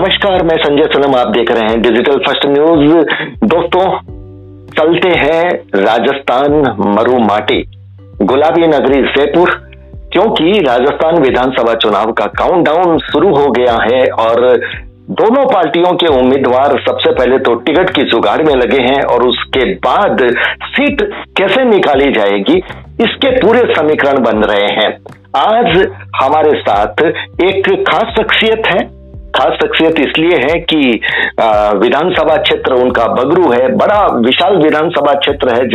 नमस्कार, मैं संजय सनम, आप देख रहे हैं डिजिटल फर्स्ट न्यूज। दोस्तों, चलते हैं राजस्थान मरु माटी गुलाबी नगरी जयपुर, क्योंकि राजस्थान विधानसभा चुनाव का काउंटडाउन शुरू हो गया है और दोनों पार्टियों के उम्मीदवार सबसे पहले तो टिकट की जुगाड़ में लगे हैं और उसके बाद सीट कैसे निकाली जाएगी इसके पूरे समीकरण बन रहे हैं। आज हमारे साथ एक खास शख्सियत है। खास शख्सियत इसलिए है कि विधानसभा क्षेत्र उनका बगरू है, बड़ा विशाल विधानसभा क्षेत्र है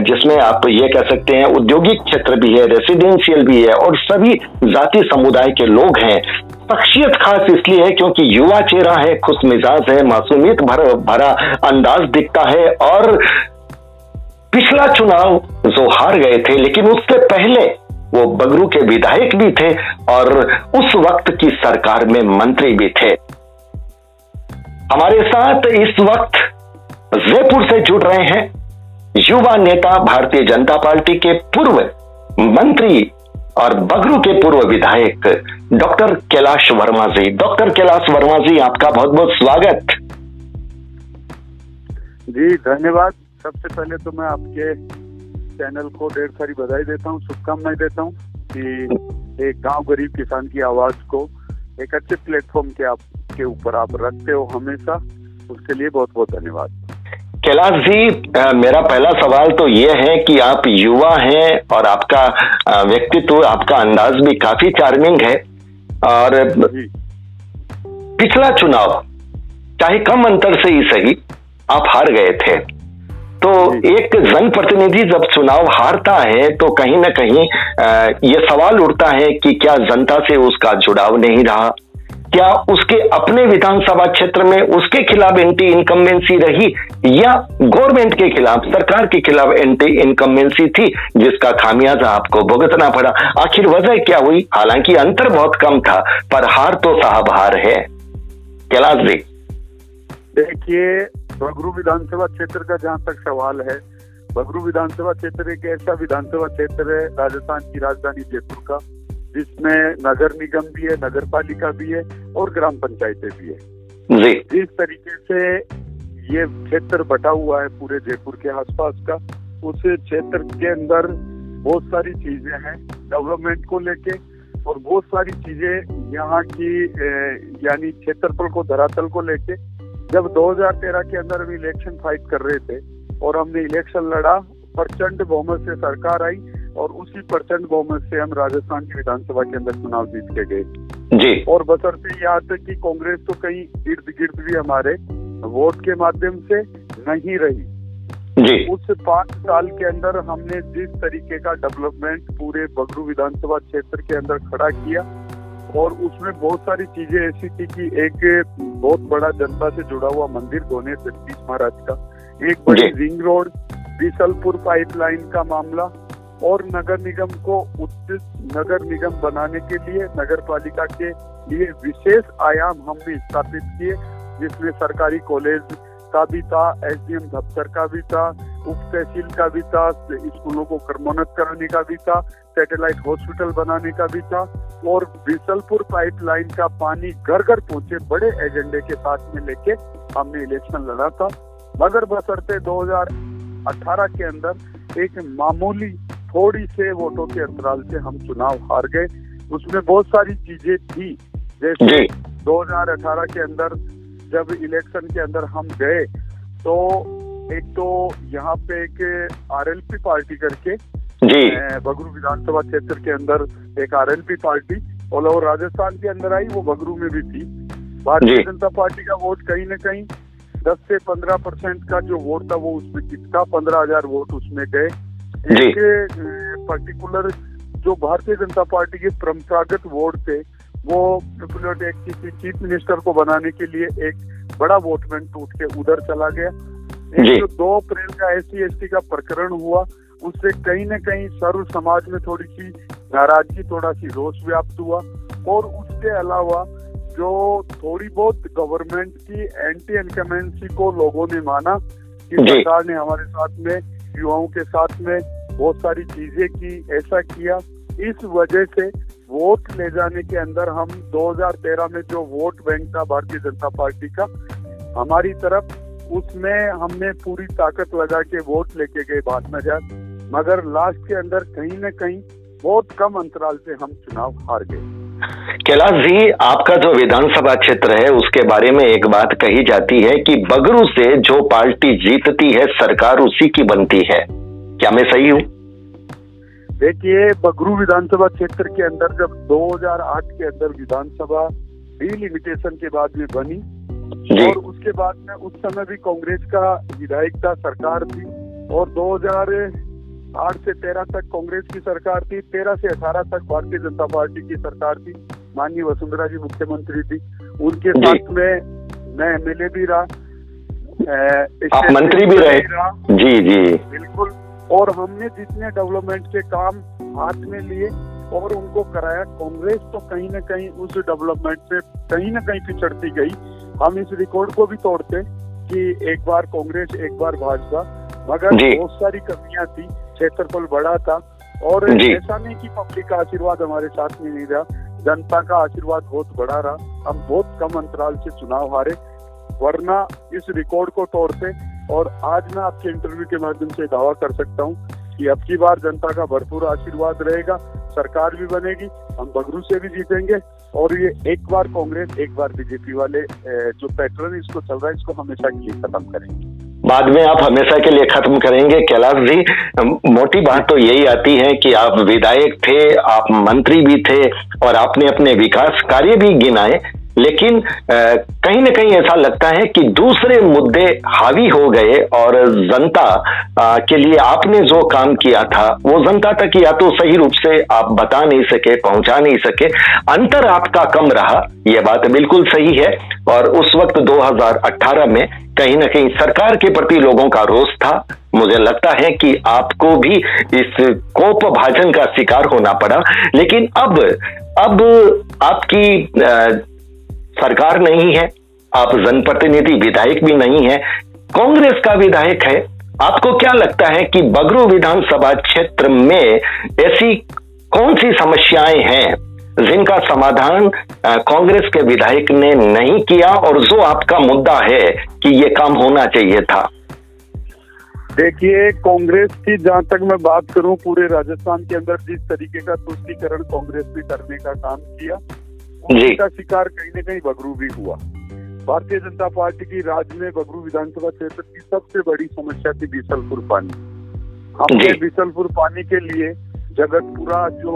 जिसमें आप ये कह सकते हैं उद्योगिक क्षेत्र भी है, रेसिडेंशियल भी है और सभी जाति समुदाय के लोग हैं। शख्सियत खास इसलिए है क्योंकि युवा चेहरा है, खुश मिजाज है, मासूमियत भरा अंदाज दिखता है और पिछला चुनाव जो हार गए थे लेकिन उससे पहले वो बगरू के विधायक भी थे और उस वक्त की सरकार में मंत्री भी थे। हमारे साथ इस वक्त जयपुर से जुड़ रहे हैं युवा नेता, भारतीय जनता पार्टी के पूर्व मंत्री और बगरू के पूर्व विधायक डॉक्टर कैलाश वर्मा जी। डॉक्टर कैलाश वर्मा जी, आपका बहुत बहुत स्वागत। जी धन्यवाद। सबसे पहले तो मैं आपके चैनल को ढेर सारी बधाई देता हूँ, शुभकामनाएं देता हूँ कि एक गांव गरीब किसान की आवाज को एक अच्छे प्लेटफॉर्म के ऊपर आप रखते हो हमेशा, उसके लिए बहुत बहुत धन्यवाद। कैलाश जी, मेरा पहला सवाल तो ये है कि आप युवा हैं और आपका व्यक्तित्व, आपका अंदाज भी काफी चार्मिंग है और पिछला चुनाव चाहे कम अंतर से ही सही आप हार गए थे, तो एक जनप्रतिनिधि जब चुनाव हारता है तो कहीं ना कहीं ये सवाल उठता है कि क्या जनता से उसका जुड़ाव नहीं रहा, क्या उसके अपने विधानसभा क्षेत्र में उसके खिलाफ एंटी इनकम्बेंसी रही या गवर्नमेंट के खिलाफ, सरकार के खिलाफ एंटी इनकम्बेंसी थी जिसका खामियाजा आपको भुगतना पड़ा। आखिर वजह क्या हुई? हालांकि अंतर बहुत कम था पर हार तो साहब हार है। कैलाश जी, देखिए, बगरू विधानसभा क्षेत्र का जहाँ तक सवाल है, बगरू विधानसभा क्षेत्र एक ऐसा विधानसभा क्षेत्र है राजस्थान की राजधानी जयपुर का, जिसमें नगर निगम भी है, नगर पालिका भी है और ग्राम पंचायतें भी है जी। जिस तरीके से ये क्षेत्र बटा हुआ है पूरे जयपुर के आसपास का, उस क्षेत्र के अंदर बहुत सारी चीजें हैं डेवलपमेंट को लेके और बहुत सारी चीजें यहाँ की यानी क्षेत्रफल को, धरातल को लेके। जब 2013 के अंदर हम इलेक्शन फाइट कर रहे थे और हमने इलेक्शन लड़ा, प्रचंड बहुमत से सरकार आई और उसी प्रचंड बहुमत से हम राजस्थान की विधानसभा के अंदर चुनाव जीत के गए जी। और बशर्ते यहाँ तक कि कांग्रेस तो कहीं इर्द गिर्द भी हमारे वोट के माध्यम से नहीं रही जी। उस 5 साल के अंदर हमने जिस तरीके का डेवलपमेंट पूरे बगरू विधानसभा क्षेत्र के अंदर खड़ा किया और उसमें बहुत सारी चीजें ऐसी थी कि एक बहुत बड़ा जनता से जुड़ा हुआ मंदिर गोने जगदीश महाराज का, एक बड़ी रिंग रोड, बीसलपुर पाइपलाइन का मामला और नगर निगम को उचित नगर निगम बनाने के लिए नगर पालिका के लिए विशेष आयाम हमने स्थापित किए, जिसमें सरकारी कॉलेज का भी था, एसडीएम दफ्तर का भी था, उप तहसील का भी था, स्कूलों को क्रमोन्नत कराने का भी था, सैटेलाइट हॉस्पिटल बनाने का भी था और बीसलपुर पाइपलाइन का पानी घर घर पहुंचे बड़े एजेंडे के साथ में लेके हमने इलेक्शन लड़ा था। मगर बशर्ते 2018 के अंदर एक मामूली थोड़ी से वोटों के अंतराल से हम चुनाव हार गए। उसमें बहुत सारी चीजें थी, जैसे 2018 के अंदर जब इलेक्शन के अंदर हम गए तो एक तो यहाँ पे एक आरएलपी पार्टी करके बगरू विधानसभा क्षेत्र के अंदर एक RLP party all over Rajasthan के अंदर आई, वो बगरू में भी थी। भारतीय जनता पार्टी का वोट कहीं न कहीं 10 से 15% का जो वोट था वो उसमें कितना 15,000 वोट उसमें गए। एक पर्टिकुलर जो भारतीय जनता पार्टी के परंपरागत वोट थे वो एक किसी चीफ मिनिस्टर को बनाने के लिए एक बड़ा वोट बैंक टूट के उधर चला गया। एक जो 2 अप्रैल का SC/ST का प्रकरण हुआ, उससे कहीं न कहीं सर्व समाज में थोड़ी सी नाराजगी, थोड़ा सी रोष व्याप्त हुआ और उसके अलावा जो थोड़ी बहुत गवर्नमेंट की एंटी इनकमेंसी को लोगों ने माना कि सरकार ने हमारे साथ में, युवाओं के साथ में बहुत सारी चीजें की, ऐसा किया, इस वजह से वोट ले जाने के अंदर हम 2013 में जो वोट बैंक था भारतीय जनता पार्टी का हमारी तरफ, उसमें हमने पूरी ताकत लगा के वोट लेके गए 52,000, मगर लास्ट के अंदर कहीं न कहीं बहुत कम अंतराल से हम चुनाव हार गए। कैलाश जी, आपका जो विधानसभा क्षेत्र है उसके बारे में एक बात कही जाती है कि बगरू से जो पार्टी जीतती है सरकार उसी की बनती है, क्या मैं सही हूँ? देखिए, बगरू विधानसभा क्षेत्र के अंदर जब 2008 के अंदर विधानसभा डिलिमिटेशन के बाद में बनी और उसके बाद में उस समय भी कांग्रेस का विधायक था, सरकार थी, और 2008 से 13 तक कांग्रेस की सरकार थी, 13 से 18 तक भारतीय जनता पार्टी की सरकार थी, माननीय वसुंधरा जी मुख्यमंत्री थी, उनके साथ में मैं एमएलए भी रहा, आप मंत्री भी रहे। जी जी बिल्कुल। और हमने जितने डेवलपमेंट के काम हाथ में लिए और उनको कराया, कांग्रेस तो कहीं न कहीं उस डेवलपमेंट से कहीं न कहीं पिछड़ती गई। हम इस रिकॉर्ड को भी तोड़ते कि एक बार कांग्रेस एक बार भाजपा, मगर बहुत सारी कमियां थी, क्षेत्रफल बड़ा था और ऐसा नहीं कि पब्लिक का आशीर्वाद हमारे साथ में नहीं रहा, जनता का आशीर्वाद बहुत बड़ा रहा। हम बहुत कम अंतराल से चुनाव हारे, वरना इस रिकॉर्ड को तोड़ते। और आज मैं आपके इंटरव्यू के माध्यम से दावा कर सकता हूं कि अब की बार जनता का भरपूर आशीर्वाद रहेगा, सरकार भी बनेगी, हम बगरू से भी जीतेंगे और ये एक बार कांग्रेस एक बार बीजेपी वाले जो पैटर्न इसको चल रहा है इसको हमेशा के लिए खत्म करेंगे। बाद में आप हमेशा के लिए खत्म करेंगे। कैलाश जी, मोटी बात तो यही आती है कि आप विधायक थे, आप मंत्री भी थे और आपने अपने विकास कार्य भी गिनाए, लेकिन कहीं न कहीं ऐसा लगता है कि दूसरे मुद्दे हावी हो गए और जनता के लिए आपने जो काम किया था वो जनता तक या तो सही रूप से आप बता नहीं सके, पहुंचा नहीं सके, अंतर आपका कम रहा, ये बात बिल्कुल सही है। और उस वक्त 2018 में कहीं न कहीं सरकार के प्रति लोगों का रोष था। मुझे लगता है कि आपको भी इस कोप भाजन का शिकार होना पड़ा, लेकिन अब आपकी सरकार नहीं है, आप जनप्रतिनिधि विधायक भी नहीं है, कांग्रेस का विधायक है। आपको क्या लगता है कि बगरू विधानसभा क्षेत्र में ऐसी कौन सी समस्याएं हैं जिनका समाधान कांग्रेस के विधायक ने नहीं किया और जो आपका मुद्दा है कि ये काम होना चाहिए था? देखिए, कांग्रेस की जहां तक मैं बात करूं, पूरे राजस्थान के अंदर जिस तरीके का तुष्टीकरण कांग्रेस ने करने का काम किया उसका शिकार कहीं न कहीं बगरू भी हुआ। भारतीय जनता पार्टी की राज्य में बगरू विधानसभा क्षेत्र की सबसे बड़ी समस्या थी बीसलपुर पानी। हमने बीसलपुर पानी के लिए जगतपुरा जो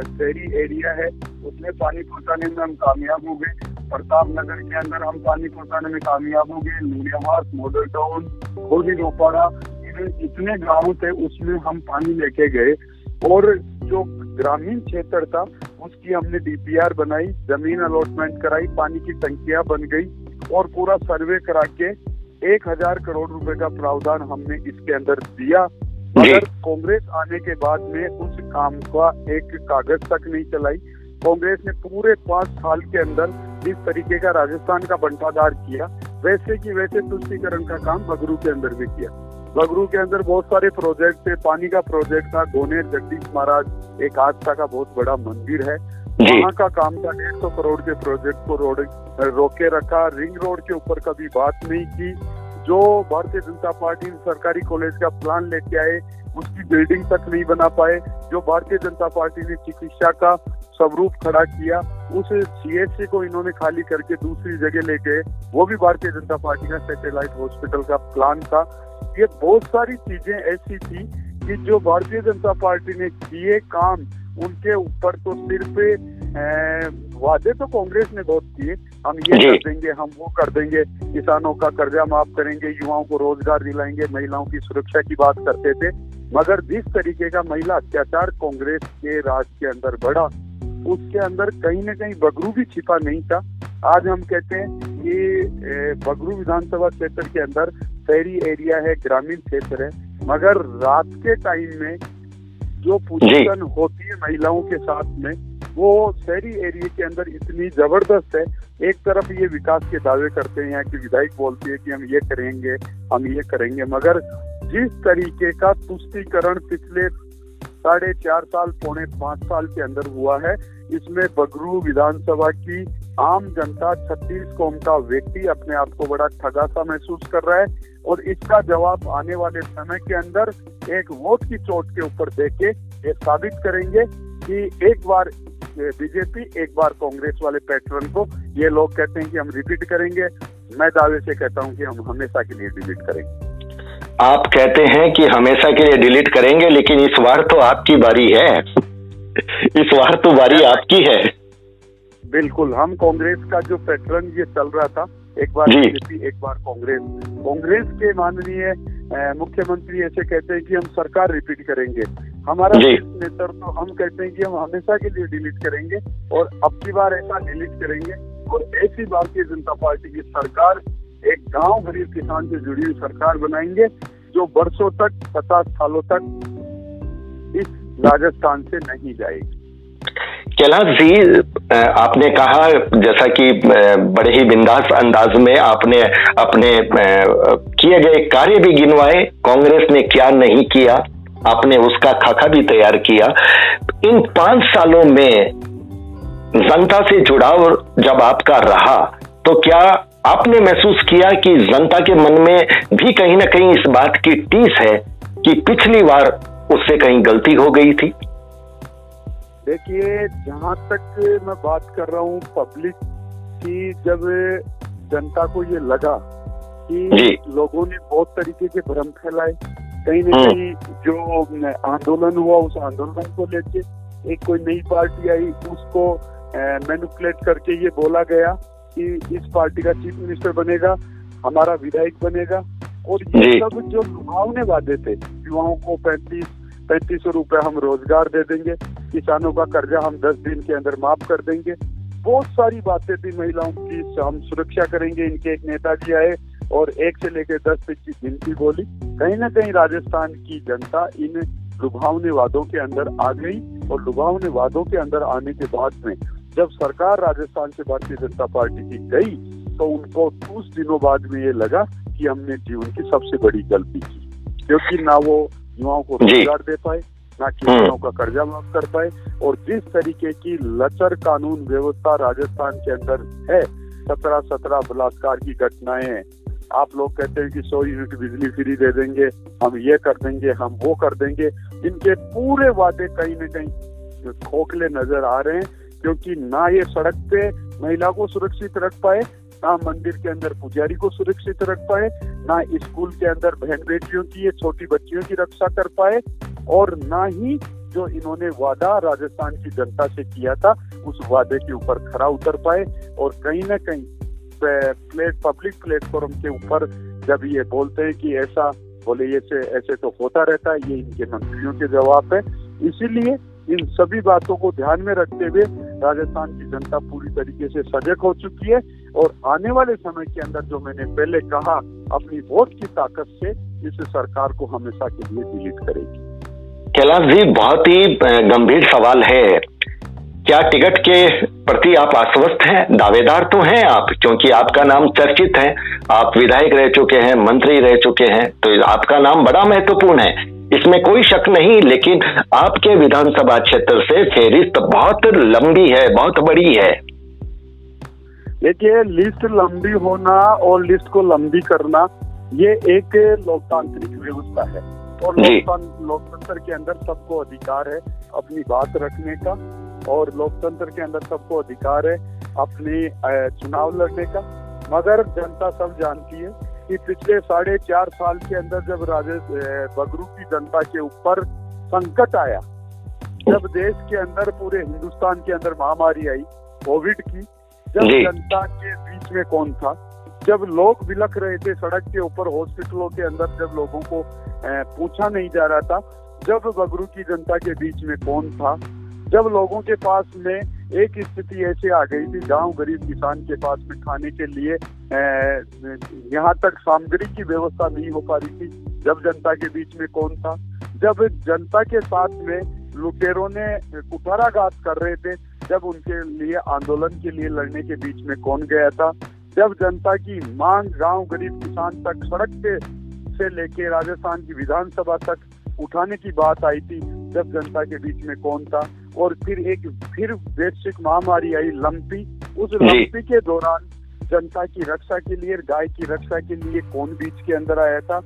शहरी एरिया है उसमें पानी पहुंचाने में हम कामयाब हो गए, प्रताप नगर के अंदर हम पानी पहुंचाने में कामयाब हो गए, नूरियावास, मॉडल टाउन, खोली रोपाड़ा, इतने गाँव थे उसमें हम पानी लेके गए। और जो ग्रामीण क्षेत्र था उसकी हमने डीपीआर बनाई, जमीन अलॉटमेंट कराई, पानी की टंकियां बन गई और पूरा सर्वे करा के 1000 करोड़ रुपए का प्रावधान हमने इसके अंदर दिया। मगर कांग्रेस आने के बाद में उस काम का एक कागज तक नहीं चलाई। कांग्रेस ने पूरे 5 साल के अंदर जिस तरीके का राजस्थान का बंटाधार किया, वैसे की वैसे तुष्टीकरण का काम बगरू के अंदर भी किया। बगरू के अंदर बहुत सारे प्रोजेक्ट थे, पानी का प्रोजेक्ट था, गोनेर जगदीश महाराज एक आस्था का बहुत बड़ा मंदिर है, वहाँ का काम था। 150 करोड़ के प्रोजेक्ट को रोके रखा। रिंग रोड के ऊपर कभी बात नहीं की। जो भारतीय जनता पार्टी सरकारी कॉलेज का प्लान लेके आए उसकी बिल्डिंग तक नहीं बना पाए। जो भारतीय जनता पार्टी ने चिकित्सा का स्वरूप खड़ा किया, उस सीएचसी को इन्होंने खाली करके दूसरी जगह ले गए, वो भी भारतीय जनता पार्टी का सैटेलाइट हॉस्पिटल का प्लान था। ये बहुत सारी चीजें ऐसी थी कि जो भारतीय जनता पार्टी ने किए काम, उनके ऊपर तो सिर्फ वादे तो कांग्रेस ने बहुत किए, हम ये कर देंगे, हम वो कर देंगे, किसानों का कर्जा माफ करेंगे, युवाओं को रोजगार दिलाएंगे, महिलाओं की सुरक्षा की बात करते थे। मगर जिस तरीके का महिला अत्याचार कांग्रेस के राज के अंदर बढ़ा, उसके अंदर कहीं न कहीं बगरू भी छिपा नहीं था। आज हम कहते हैं कि बगरू विधानसभा क्षेत्र के अंदर शहरी एरिया है, ग्रामीण क्षेत्र है, मगर रात के टाइम में जो पोजीशन होती है महिलाओं के साथ में, वो शहरी एरिया के अंदर इतनी जबरदस्त है। एक तरफ ये विकास के दावे करते हैं, यहाँ की विधायक बोलती है कि हम ये करेंगे, हम ये करेंगे, मगर जिस तरीके का तुष्टीकरण पिछले 4.5 साल, पौने 5 साल के अंदर हुआ है। इसमें बगरू विधानसभा की आम जनता, 36 कौम का व्यक्ति अपने आप को बड़ा ठगा सा महसूस कर रहा है और इसका जवाब आने वाले समय के अंदर एक वोट की चोट के ऊपर देके ये साबित करेंगे कि एक बार बीजेपी, एक बार कांग्रेस वाले पैटर्न को ये लोग कहते हैं कि हम रिपीट करेंगे। मैं दावे से कहता हूं कि हम हमेशा के लिए डिलीट करेंगे। आप कहते हैं कि हमेशा के लिए डिलीट करेंगे, लेकिन इस बार तो आपकी बारी है। इस बार तो बारी आपकी है। बिल्कुल, हम कांग्रेस का जो पैटर्न ये चल रहा था, एक बार बीजेपी, एक बार कांग्रेस के माननीय मुख्यमंत्री ऐसे कहते हैं कि हम सरकार रिपीट करेंगे। हमारा नेतृत्व तो हम कहते हैं कि हम हमेशा के लिए डिलीट करेंगे और अब की बार ऐसा डिलीट करेंगे और ऐसी भारतीय जनता पार्टी की सरकार, एक गांव गरीब किसान से जुड़ी हुई सरकार बनाएंगे जो वर्षों तक, 50 सालों तक इस राजस्थान से नहीं जाएगी। कैलाश जी, आपने कहा जैसा कि बड़े ही बिंदास अंदाज में आपने अपने किए गए कार्य भी गिनवाए, कांग्रेस ने क्या नहीं किया, आपने उसका खाका भी तैयार किया। इन 5 सालों में जनता से जुड़ाव जब आपका रहा तो क्या आपने महसूस किया कि जनता के मन में भी कहीं ना कहीं इस बात की टीस है कि पिछली बार उससे कहीं गलती हो गई थी? देखिए, जहाँ तक मैं बात कर रहा हूँ पब्लिक की, जब जनता को ये लगा कि लोगों ने बहुत तरीके के भ्रम फैलाए, कहीं न कहीं जो आंदोलन हुआ उस आंदोलन को लेके एक कोई नई पार्टी आई, उसको मैनिपुलेट करके ये बोला गया कि इस पार्टी का चीफ मिनिस्टर बनेगा, हमारा विधायक बनेगा, और ये सब जो लुभावने वादे थे, युवाओं को 3500 रुपए हम रोजगार दे देंगे, किसानों का कर्जा हम 10 दिन के अंदर माफ कर देंगे, बहुत सारी बातें थी। महिलाओं की हम सुरक्षा करेंगे। इनके एक नेताजी आए और 1 से लेकर 10 तक की गिनती बोली। कहीं ना कहीं राजस्थान की जनता इन लुभावने वादों के अंदर आ गई और लुभावने वादों के अंदर आने के बाद में जब सरकार राजस्थान से भारतीय जनता पार्टी की गई तो उनको कुछ दिनों बाद में ये लगा कि हमने जीवन की सबसे बड़ी गलती की, क्योंकि ना वो युवाओं को रोजगार दे पाए, ना किसानों का कर्जा माफ कर पाए, और जिस तरीके की लचर कानून व्यवस्था राजस्थान के अंदर है, 17 बलात्कार की घटनाएं हैं। आप लोग कहते हैं कि 100 यूनिट बिजली फ्री दे देंगे, हम ये कर देंगे, हम वो कर देंगे। इनके पूरे वादे कहीं न कहीं खोखले नजर आ रहे हैं, क्योंकि ना ये सड़क पे महिला को सुरक्षित रख पाए, ना मंदिर के अंदर पुजारी को सुरक्षित रख पाए, ना स्कूल के अंदर बहन बेटियों की, ये छोटी बच्चियों की रक्षा कर पाए, और ना ही जो इन्होंने वादा राजस्थान की जनता से किया था उस वादे के ऊपर खरा उतर पाए। और कहीं ना कहीं पब्लिक प्लेटफॉर्म के ऊपर जब ये बोलते हैं कि ऐसा बोले, ये ऐसे तो होता रहता है, ये इनके मंत्रियों के जवाब है। इसीलिए इन सभी बातों को ध्यान में रखते हुए राजस्थान की जनता पूरी तरीके से सजग हो चुकी है और आने वाले समय के अंदर जो मैंने पहले कहा, अपनी वोट की ताकत से इस सरकार को हमेशा के लिए डिलीट करेगी। कैलाश जी, बहुत ही गंभीर सवाल है। क्या टिकट के प्रति आप आश्वस्त हैं? दावेदार तो हैं आप, क्योंकि आपका नाम चर्चित है, आप विधायक रह चुके हैं, मंत्री रह चुके हैं, तो आपका नाम बड़ा महत्वपूर्ण है, इसमें कोई शक नहीं। लेकिन आपके विधानसभा क्षेत्र से फेरिस्त बहुत लंबी है, बहुत बड़ी है। देखिए, लिस्ट लंबी होना और लिस्ट को लंबी करना ये एक लोकतांत्रिक व्यवस्था है और लोकतंत्र के अंदर सबको अधिकार है अपनी बात रखने का, और लोकतंत्र के अंदर सबको अधिकार है अपने चुनाव लड़ने का। मगर जनता सब जानती है कि पिछले 4.5 साल के अंदर जब बगरू की जनता के ऊपर संकट आया, जब देश के अंदर, पूरे हिंदुस्तान के अंदर महामारी आई कोविड की, जब जनता के बीच में कौन था, जब लोग बिलख रहे थे सड़क के ऊपर, हॉस्पिटलों के अंदर जब लोगों को पूछा नहीं जा रहा था, जब बगरू की जनता के बीच में कौन था, जब लोगों के पास में एक स्थिति ऐसे आ गई थी, गांव गरीब किसान के पास में खाने के लिए यहाँ तक सामग्री की व्यवस्था नहीं हो पा रही थी, जब जनता के बीच में कौन था, जब जनता के साथ में लुटेरों ने कुठाराघात कर रहे थे, जब उनके लिए आंदोलन के लिए लड़ने के बीच में कौन गया था, जब जनता की मांग गांव गरीब किसान तक सड़क पे से लेके राजस्थान की विधानसभा तक उठाने की बात आई थी, जब जनता के बीच में कौन था, और फिर वैश्विक महामारी आई लंपी, उस लंपी के दौरान जनता की रक्षा के लिए, गाय की रक्षा के लिए कौन बीच के अंदर आया था।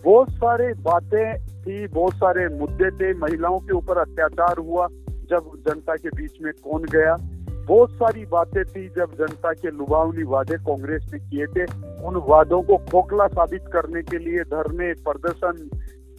बहुत सारे बातें थी, बहुत सारे मुद्दे थे, महिलाओं के ऊपर अत्याचार हुआ जब जनता के बीच में कौन गया। बहुत सारी बातें थी जब जनता के लुभावनी वादे कांग्रेस ने किए थे, उन वादों को खोखला साबित करने के लिए धरने प्रदर्शन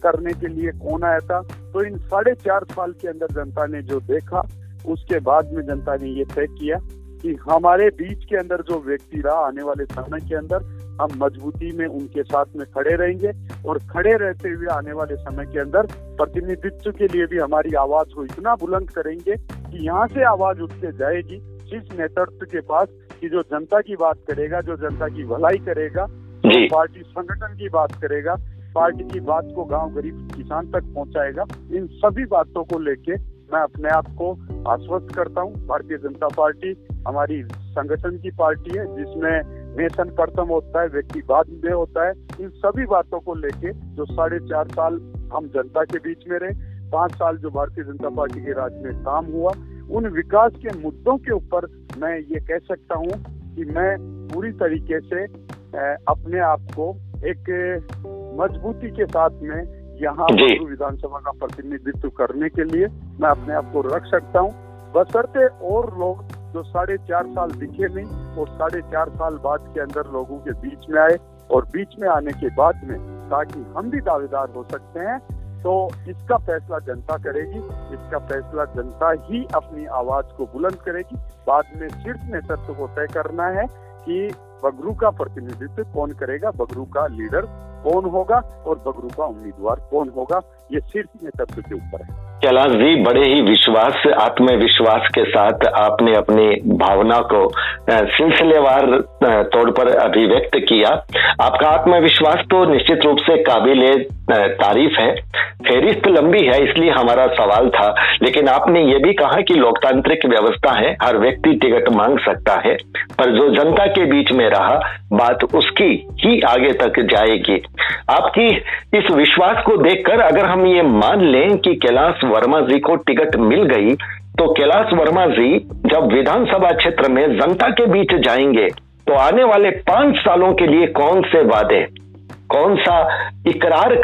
करने के लिए कौन आया था। तो इन 4.5 साल के अंदर जनता ने जो देखा, उसके बाद में जनता ने ये तय किया कि हमारे बीच के अंदर जो व्यक्ति रहा, आने वाले समय के अंदर हम मजबूती में उनके साथ में खड़े रहेंगे, और खड़े रहते हुए आने वाले समय के अंदर प्रतिनिधित्व के लिए भी हमारी आवाज को इतना बुलंद करेंगे कि यहाँ से आवाज उठ के जाएगी जिस नेतृत्व के पास कि जो जनता की बात करेगा, जो जनता की भलाई करेगा, जो पार्टी संगठन की बात करेगा, पार्टी की बात को गांव गरीब किसान तक पहुंचाएगा। इन सभी बातों को लेके मैं अपने आप को आश्वस्त करता हूं। भारतीय जनता पार्टी हमारी संगठन की पार्टी है, जिसमें नेशन प्रथम होता है, व्यक्ति बाद में होता है। इन सभी बातों को लेके जो 4.5 साल हम जनता के बीच में रहे, 5 साल जो भारतीय जनता पार्टी के राज में काम हुआ, उन विकास के मुद्दों के ऊपर मैं ये कह सकता हूँ कि मैं पूरी तरीके से अपने आप को एक मजबूती के साथ में यहाँ बगरू विधानसभा का प्रतिनिधित्व करने के लिए मैं अपने आप को रख सकता हूँ, बशर्ते और लोग जो 4.5 साल दिखे नहीं और 4.5 साल बाद के अंदर लोगों के बीच में आए, और बीच में आने के बाद में ताकि हम भी दावेदार हो सकते हैं। तो इसका फैसला जनता करेगी, इसका फैसला जनता ही अपनी आवाज को बुलंद करेगी। बाद में शीर्ष नेतृत्व को तय करना है कि बगरू का प्रतिनिधित्व कौन करेगा, बगरू का लीडर कौन होगा और बगरू का उम्मीदवार कौन होगा, ये शीर्ष नेतृत्व के ऊपर है। कैलाश जी, बड़े ही विश्वास, आत्मविश्वास के साथ आपने अपनी भावना को सिलसिलेवार तौर पर अभिव्यक्त किया। आपका आत्मविश्वास तो निश्चित रूप से काबिले तारीफ है। फेरिस्त लंबी है, इसलिए हमारा सवाल था, लेकिन आपने ये भी कहा कि लोकतांत्रिक व्यवस्था है, हर व्यक्ति टिकट मांग सकता है, पर जो जनता के बीच में रहा, बात उसकी ही आगे तक जाएगी। आपकी इस विश्वास को देखकर अगर हम ये मान लें कि कैलाश वर्मा जी को टिकट मिल गई, तो कैलाश वर्मा जी जब विधानसभा क्षेत्र में जनता के बीच जाएंगे तो आने वाले 5 सालों के लिए कौन से वादे, कौन सा इकरार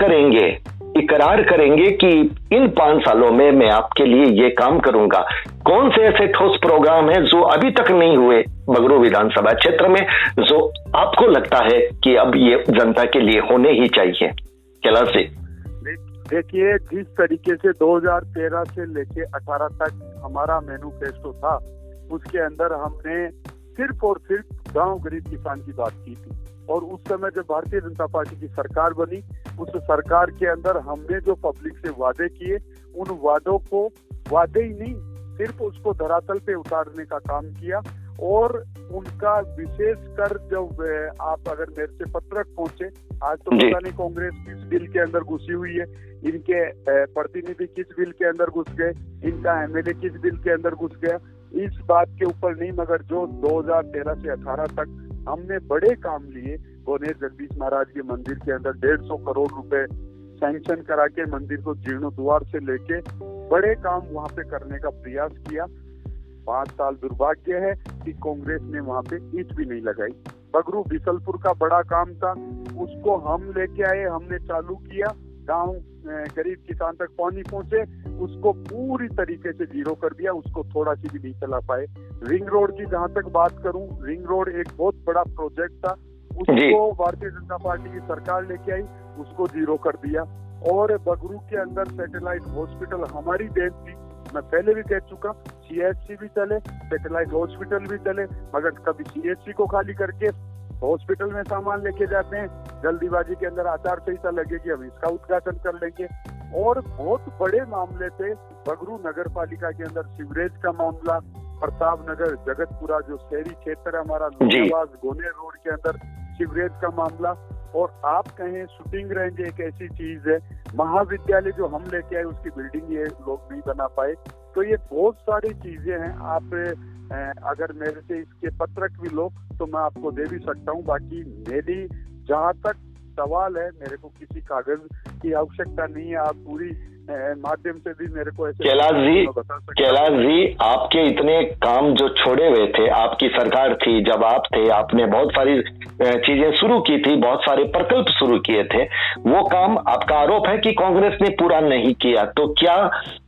करेंगे कि इन 5 सालों में मैं आपके लिए ये काम करूंगा। कौन से ऐसे ठोस प्रोग्राम हैं जो अभी तक नहीं हुए बगरू विधानसभा क्षेत्र में, जो आपको लगता है कि अब ये जनता के लिए होने ही चाहिए? कैलाश जी, देखिए, जिस तरीके से 2013 से लेके 18 तक हमारा मैनिफेस्टो था, उसके अंदर हमने सिर्फ और सिर्फ गांव गरीब किसान की बात की थी। और उस समय जब भारतीय जनता पार्टी की सरकार बनी, उस सरकार के अंदर हमने जो पब्लिक से वादे किए, उन वादों को वादे ही नहीं, सिर्फ उसको धरातल पे उतारने का काम किया। और उनका विशेष कर जब आप अगर मेरे से पत्रक पहुंचे, आज तो पता नहीं कांग्रेस किस बिल के अंदर घुसी हुई है, इनके प्रतिनिधि किस बिल के अंदर घुस गए, इनका एमएलए किस बिल के अंदर घुस गया, इस बात के ऊपर नहीं, मगर जो 2013 से 18 तक हमने बड़े काम लिए। गणेश जगदीश महाराज के मंदिर के अंदर 150 करोड़ रुपए सैंक्शन करा के मंदिर को जीर्णोद्वार से लेके बड़े काम वहां पे करने का प्रयास किया। 5 साल दुर्भाग्य है कि कांग्रेस ने वहां पे ईंट भी नहीं लगाई। बगरू बिसलपुर का बड़ा काम था, उसको हम लेके आए, हमने चालू किया, गांव गरीब किसान तक पानी पहुंचे, उसको पूरी तरीके से जीरो कर दिया, उसको थोड़ा सी भी नहीं चला पाए। रिंग रोड की जहां तक बात करूं, रिंग रोड एक बहुत बड़ा प्रोजेक्ट था, उसको भारतीय जनता पार्टी की सरकार लेके आई, उसको जीरो कर दिया। और बगरू के अंदर सैटेलाइट हॉस्पिटल हमारी देन थी, मैं पहले भी कह चुका, सीएचसी भी चले, सैटेलाइट हॉस्पिटल भी चले, मगर कभी सीएचसी को खाली करके हॉस्पिटल में सामान लेके जाते हैं, जल्दीबाजी के अंदर आचार संहिता लगेगी, हम इसका उद्घाटन कर लेंगे। और बहुत बड़े मामले थे बगरू नगर पालिका के अंदर, सीवरेज का मामला, प्रताप नगर, जगतपुरा जो शहरी क्षेत्र है हमारा, लोहाबाद, गोनेर रोड के अंदर सीवरेज का मामला। और आप कहें शूटिंग रेंज एक ऐसी चीज है, महाविद्यालय जो हम लेके आए उसकी बिल्डिंग ये लोग नहीं बना पाए। तो ये बहुत सारी चीजें हैं, आप अगर मेरे से इसके पत्रक भी लो तो मैं आपको दे भी सकता हूँ। बाकी मेरी जहाँ तक सवाल है, मेरे को किसी कागज की आवश्यकता नहीं है, आप पूरी माध्यम से भी मेरे को ऐसे कैलाश जी आपके इतने काम जो छोड़े हुए थे, आपकी सरकार थी जब आप थे, आपने बहुत सारी चीजें शुरू की थी, बहुत सारे प्रकल्प शुरू किए थे, वो काम आपका आरोप है कि कांग्रेस ने पूरा नहीं किया। तो क्या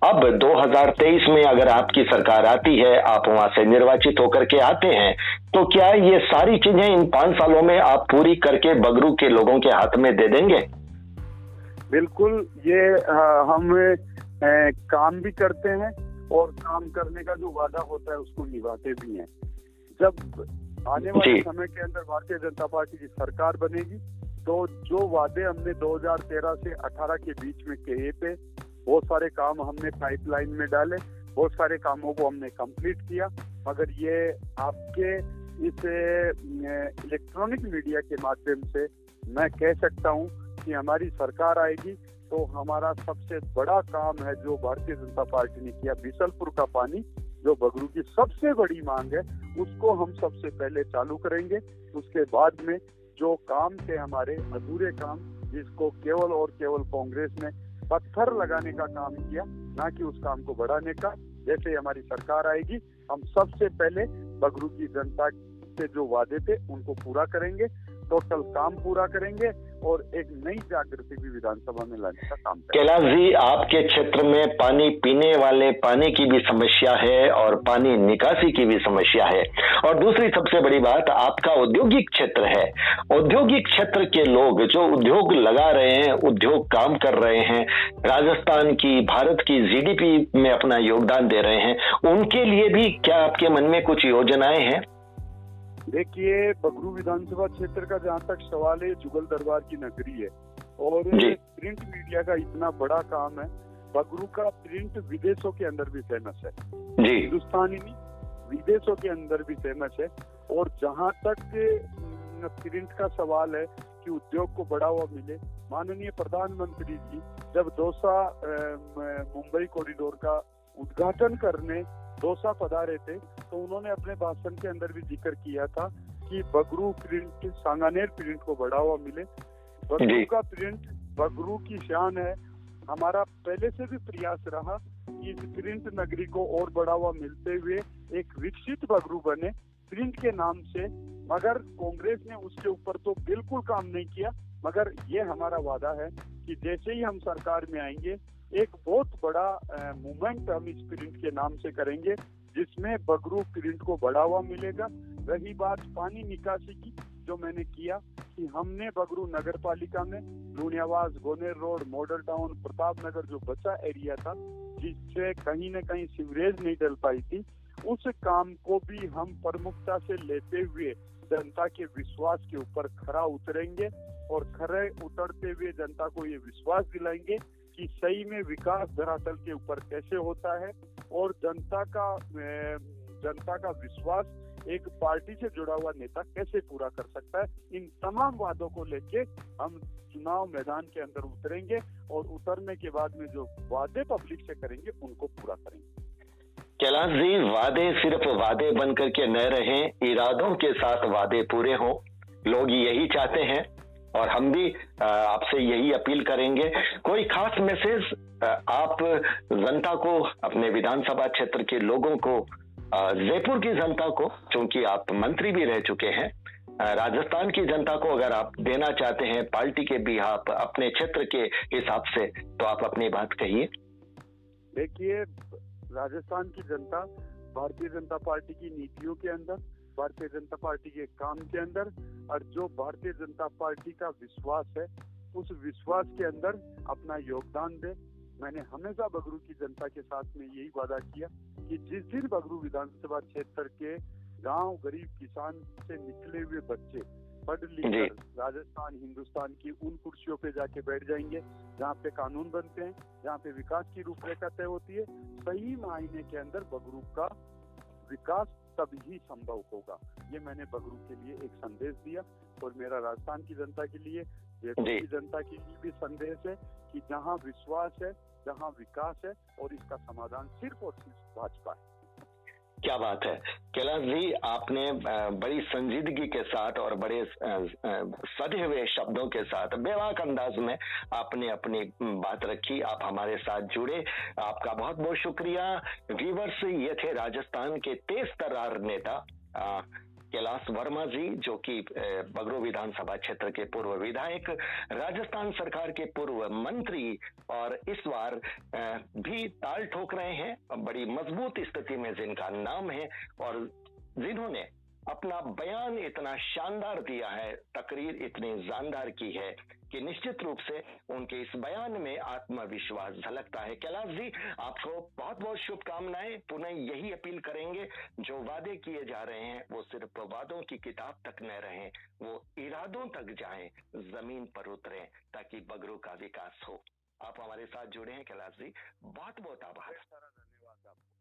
अब 2023 में अगर आपकी सरकार आती है, आप वहां से निर्वाचित होकर के आते हैं, तो क्या ये सारी चीजें इन 5 सालों में आप पूरी करके बगरू के लोगों के हाथ में दे देंगे? बिल्कुल, ये हम काम भी करते हैं और काम करने का जो वादा होता है उसको निभाते भी हैं। जब आने वाले समय के अंदर भारतीय जनता पार्टी की सरकार बनेगी तो जो वादे हमने 2013 से 18 के बीच में किए थे, बहुत सारे काम हमने पाइपलाइन में डाले, बहुत सारे कामों को हमने कंप्लीट किया, मगर ये आपके इस इलेक्ट्रॉनिक मीडिया के माध्यम से मैं कह सकता हूँ कि हमारी सरकार आएगी तो हमारा सबसे बड़ा काम है जो भारतीय जनता पार्टी ने किया, बिसलपुर का पानी जो बगरू की सबसे बड़ी मांग है, उसको हम सबसे पहले चालू करेंगे। उसके बाद में जो काम थे हमारे अधूरे काम, जिसको केवल और केवल कांग्रेस ने पत्थर लगाने का काम किया, ना कि उस काम को बढ़ाने का, जैसे हमारी सरकार आएगी हम सबसे पहले बगरू की जनता से जो वादे थे उनको पूरा करेंगे, टोटल काम पूरा करेंगे और एक नई जागृति भी विधानसभा में लाने का काम करेंगे। कैलाश जी, आपके क्षेत्र में पानी पीने वाले पानी की भी समस्या है और पानी निकासी की भी समस्या है, और दूसरी सबसे बड़ी बात आपका औद्योगिक क्षेत्र है। औद्योगिक क्षेत्र के लोग जो उद्योग लगा रहे हैं, उद्योग काम कर रहे हैं, राजस्थान की, भारत की जीडीपी में अपना योगदान दे रहे हैं, उनके लिए भी क्या आपके मन में कुछ योजनाएं हैं? देखिए, बगरू विधानसभा क्षेत्र का जहाँ तक सवाल है, जुगल दरबार की नगरी है और प्रिंट मीडिया का इतना बड़ा काम है। बगरू का प्रिंट विदेशों के अंदर भी फेमस है, हिंदुस्तानी नहीं, विदेशों के अंदर भी फेमस है। और जहाँ तक प्रिंट का सवाल है कि उद्योग को बढ़ावा मिले, माननीय प्रधानमंत्री जी जब दौसा मुंबई कॉरिडोर का उद्घाटन करने दौसा पधारे थे तो उन्होंने अपने भाषण के अंदर भी जिक्र किया था कि बगरू प्रिंट, सांगानेर प्रिंट को बढ़ावा मिले। बगरू का प्रिंट बगरू की शान है। हमारा पहले से भी प्रयास रहा कि इस प्रिंट नगरी को और बढ़ावा मिलते हुए एक विकसित बगरू बने प्रिंट के नाम से, मगर कांग्रेस ने उसके ऊपर तो बिल्कुल काम नहीं किया। मगर ये हमारा वादा है कि जैसे ही हम सरकार में आएंगे एक बहुत बड़ा मूवमेंट हम इस प्रिंट के नाम से करेंगे, जिसमें बगरू प्रिंट को बढ़ावा मिलेगा। रही बात पानी निकासी की, जो मैंने किया कि हमने बगरू नगर पालिका में Luniyawas, Goner road, model town, Pratap Nagar जो बचा एरिया था जिससे कहीं न कहीं सीवरेज नहीं डल पाई थी, उस काम को भी हम प्रमुखता से लेते हुए जनता के विश्वास के ऊपर खरा उतरेंगे और खरे उतरते हुए जनता को ये विश्वास दिलाएंगे कि सही में विकास धरातल के ऊपर कैसे होता है और जनता का विश्वास एक पार्टी से जुड़ा हुआ नेता कैसे पूरा कर सकता है। इन तमाम वादों को लेके हम चुनाव मैदान के अंदर उतरेंगे और उतरने के बाद में जो वादे पब्लिक से करेंगे उनको पूरा करेंगे। कैलाश जी, वादे सिर्फ वादे बनकर के न रहें, इरादों के साथ वादे पूरे हों, लोग यही चाहते हैं और हम भी आपसे यही अपील करेंगे। कोई खास मैसेज आप जनता को, अपने विधानसभा क्षेत्र के लोगों को, जयपुर की जनता को, क्योंकि आप मंत्री भी रह चुके हैं, राजस्थान की जनता को अगर आप देना चाहते हैं पार्टी के बिहाफ, अपने क्षेत्र के हिसाब से, तो आप अपनी बात कहिए। देखिए, राजस्थान की जनता भारतीय जनता पार्टी की नीतियों के अंदर, भारतीय जनता पार्टी के काम के अंदर और जो भारतीय जनता पार्टी का विश्वास है उस विश्वास के अंदर अपना योगदान दे। मैंने हमेशा बगरू की जनता के साथ में यही वादा किया कि जिस दिन बगरू विधानसभा क्षेत्र के गांव गरीब किसान से निकले हुए बच्चे पढ़ लिखकर राजस्थान, हिंदुस्तान की उन कुर्सियों पे जाके बैठ जाएंगे जहाँ पे कानून बनते हैं, जहाँ पे विकास की रूपरेखा तय होती है, सही मायने के अंदर बगरू का विकास तभी संभव होगा। ये मैंने बगरू के लिए एक संदेश दिया और मेरा राजस्थान की जनता के लिए, जयपुर की जनता के लिए भी संदेश है कि जहाँ विश्वास है, जहाँ विकास है और इसका समाधान सिर्फ और सिर्फ भाजपा है। क्या बात है कैलाश जी, आपने बड़ी संजीदगी के साथ और बड़े सधे हुए शब्दों के साथ बेबाक अंदाज में आपने अपनी बात रखी। आप हमारे साथ जुड़े, आपका बहुत बहुत शुक्रिया। व्यूअर्स, ये थे राजस्थान के तेज तर्रार नेता कैलाश वर्मा जी, जो कि बगरू विधानसभा क्षेत्र के पूर्व विधायक, राजस्थान सरकार के पूर्व मंत्री और इस बार भी ताल ठोक रहे हैं। बड़ी मजबूत स्थिति में जिनका नाम है और जिन्होंने अपना बयान इतना शानदार दिया है, तकरीर इतनी जानदार की है कि निश्चित रूप से उनके इस बयान में आत्मविश्वास झलकता है। कैलाश जी, आपको बहुत बहुत शुभकामनाएं। पुनः यही अपील करेंगे, जो वादे किए जा रहे हैं वो सिर्फ वादों की किताब तक न रहें, वो इरादों तक जाएं, जमीन पर उतरें, ताकि बगरू का विकास हो। आप हमारे साथ जुड़े हैं कैलाश जी, बहुत बहुत आभार। धन्यवाद आपको।